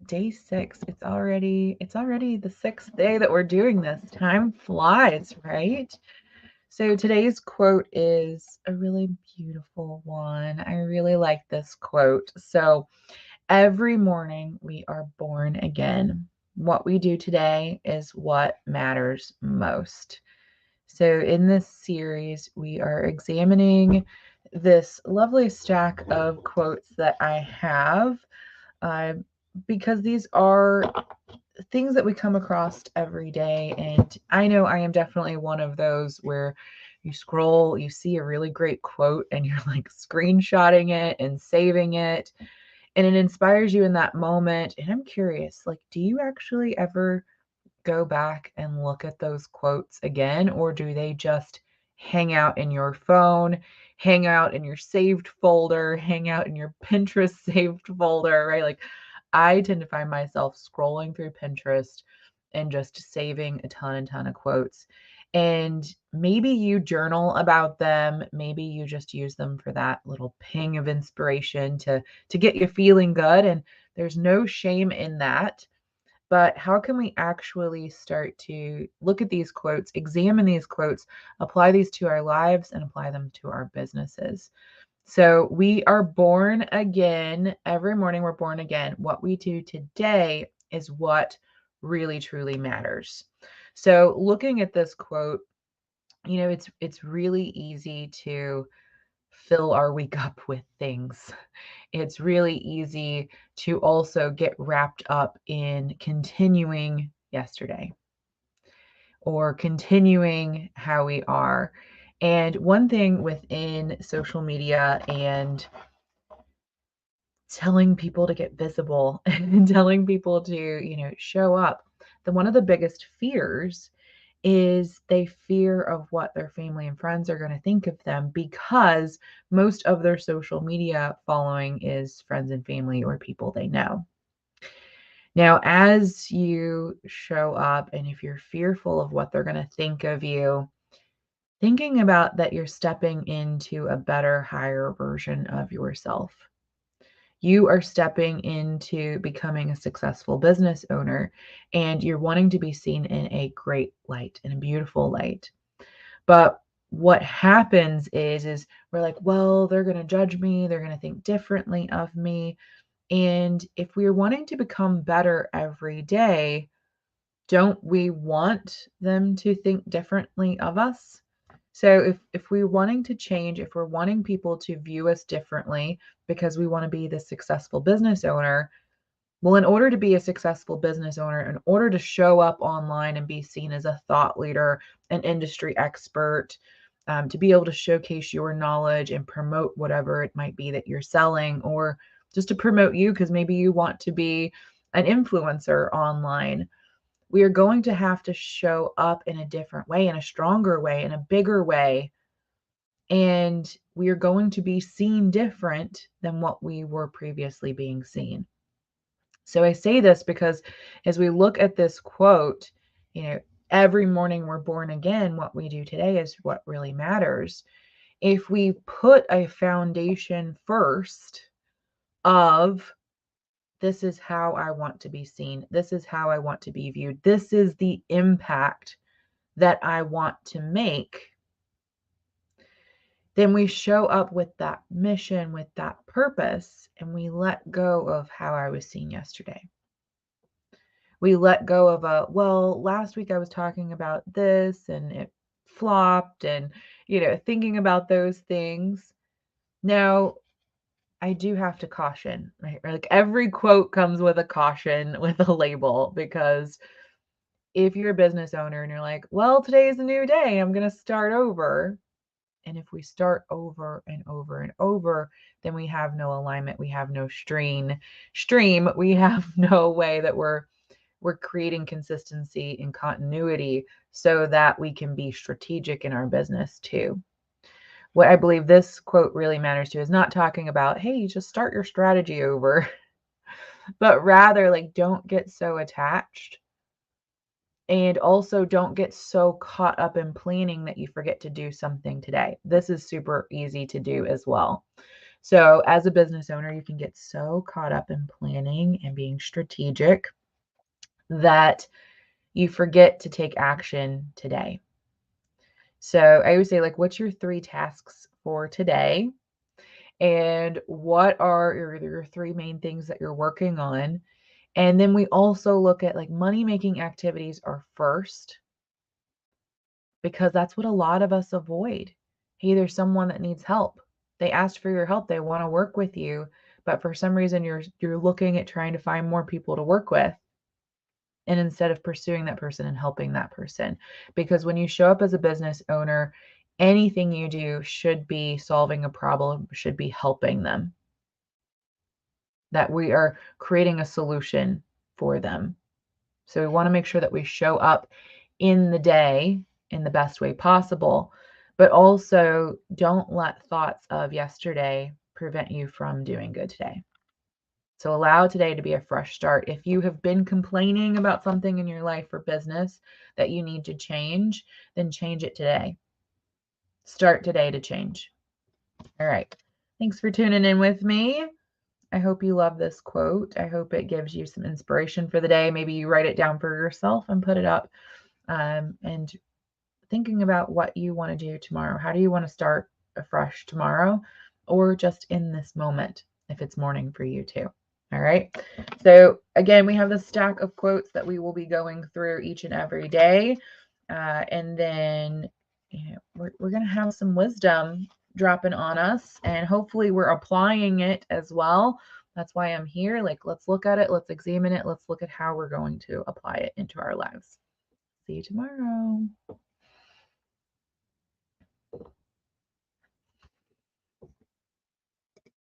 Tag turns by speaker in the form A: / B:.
A: day 6. It's already the 6th day that we're doing this. Time flies, right? So today's quote is a really beautiful one. I really like this quote. So every morning we are born again. What we do today is what matters most. So in this series, we are examining this lovely stack of quotes that I have, uh, because these are things that we come across every day. And I know I am definitely one of those where you scroll, you see a really great quote, and you're like screenshotting it and saving it, and it inspires you in that moment. And I'm curious, like, do you actually ever go back and look at those quotes again, or do they just hang out in your phone, hang out in your saved folder, hang out in your Pinterest saved folder, right? Like, I tend to find myself scrolling through Pinterest and just saving a ton of quotes. And maybe you journal about them, maybe you just use them for that little ping of inspiration to get you feeling good, and there's no shame in that. But how can we actually start to look at these quotes, examine these quotes, apply these to our lives, and apply them to our businesses? So we are born again. Every morning we're born again. What we do today is what really truly matters. So looking at this quote, it's really easy to fill our week up with things. It's really easy to also get wrapped up in continuing yesterday or continuing how we are. And one thing within social media and telling people to get visible and telling people to, show up, then one of the biggest fears is they fear of what their family and friends are going to think of them, because most of their social media following is friends and family or people they know. Now, as you show up, and if you're fearful of what they're going to think of you, thinking about that you're stepping into a better, higher version of yourself. You are stepping into becoming a successful business owner, and you're wanting to be seen in a great light, in a beautiful light. But what happens is we're like, well, they're going to judge me. They're going to think differently of me. And if we're wanting to become better every day, don't we want them to think differently of us? So if we're wanting to change, if we're wanting people to view us differently because we want to be the successful business owner, well, in order to be a successful business owner, in order to show up online and be seen as a thought leader, an industry expert, to be able to showcase your knowledge and promote whatever it might be that you're selling, or just to promote you because maybe you want to be an influencer online, we are going to have to show up in a different way, in a stronger way, in a bigger way. And we are going to be seen different than what we were previously being seen. So I say this because as we look at this quote, every morning we're born again. What we do today is what really matters. If we put a foundation first of, this is how I want to be seen, this is how I want to be viewed, this is the impact that I want to make, then we show up with that mission, with that purpose, and we let go of how I was seen yesterday. We let go of well, last week I was talking about this and it flopped, and, thinking about those things. Now, I do have to caution, right? Like, every quote comes with a caution, with a label, because if you're a business owner and you're like, well, today is a new day, I'm going to start over. And if we start over and over and over, then we have no alignment. We have no stream. We have no way that we're creating consistency and continuity so that we can be strategic in our business too. What I believe this quote really matters to is not talking about, hey, just start your strategy over, but rather, like, don't get so attached. And also don't get so caught up in planning that you forget to do something today. This is super easy to do as well. So as a business owner, you can get so caught up in planning and being strategic that you forget to take action today. So I always say, like, what's your 3 tasks for today? And what are your 3 main things that you're working on? And then we also look at, like, money-making activities are first, because that's what a lot of us avoid. Hey, there's someone that needs help. They asked for your help. They want to work with you, but for some reason you're looking at trying to find more people to work with, and instead of pursuing that person and helping that person. Because when you show up as a business owner, anything you do should be solving a problem, should be helping them. That we are creating a solution for them. So we want to make sure that we show up in the day in the best way possible, but also don't let thoughts of yesterday prevent you from doing good today. So allow today to be a fresh start. If you have been complaining about something in your life or business that you need to change, then change it today. Start today to change. All right. Thanks for tuning in with me. I hope you love this quote. I hope it gives you some inspiration for the day. Maybe you write it down for yourself and put it up. And thinking about what you want to do tomorrow. How do you want to start afresh tomorrow, or just in this moment if it's morning for you too? All right. So again, we have the stack of quotes that we will be going through each and every day. And then we're going to have some wisdom dropping on us, and hopefully we're applying it as well. That's why I'm here. Like, let's look at it. Let's examine it. Let's look at how we're going to apply it into our lives. See you tomorrow.